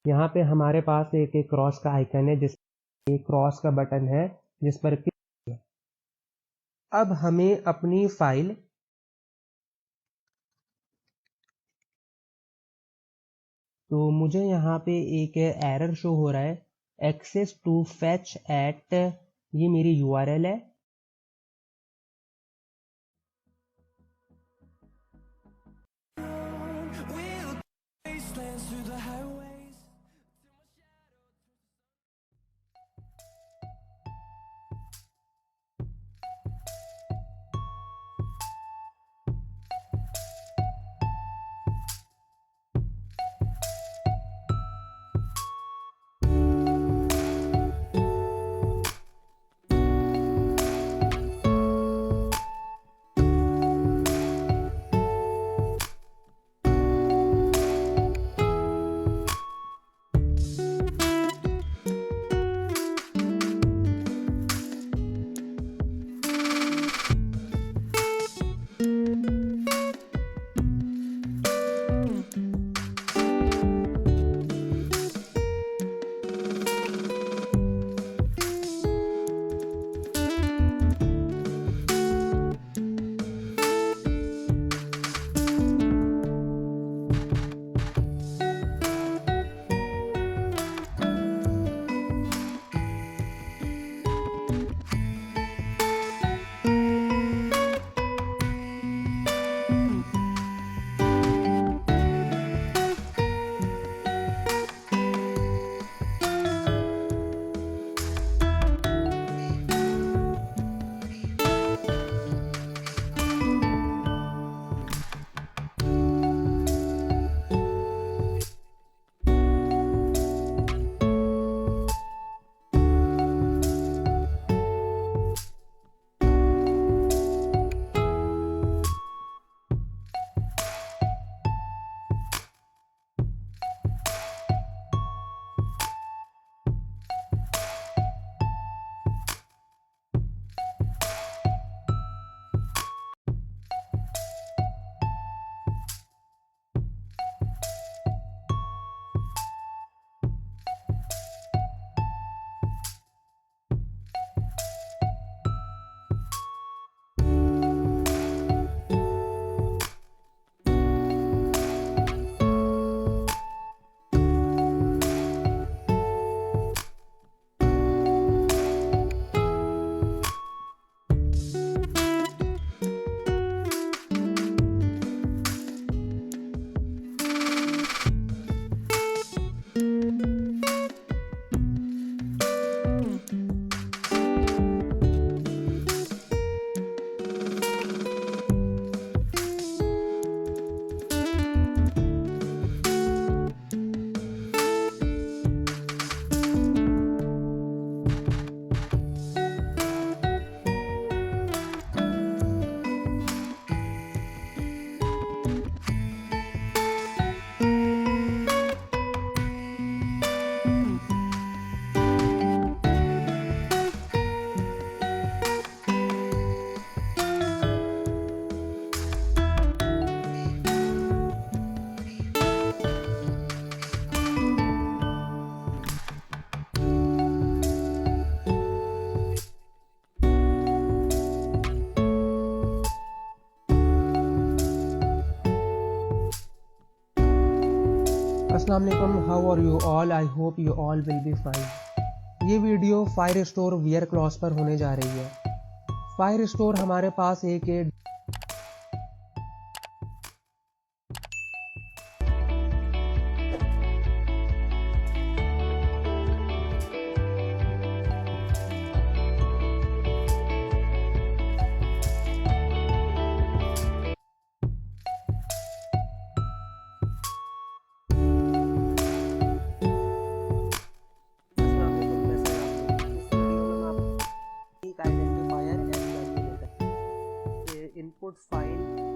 यहाँ पे हमारे पास एक क्रॉस का आइकन है, जिस एक क्रॉस का बटन है जिस पर क्लिक। अब हमें अपनी फाइल तो मुझे यहाँ पे एक एरर शो हो रहा है, एक्सेस टू फैच एट, ये मेरी यूआरएल है। अस्सलाम वालेकुम, how are you all, I hope you all will be fine. ये video fire store wear cloth पर होने जा रही है। फायर स्टोर हमारे पास एक आइडेंटिफायर इनपुट फाइल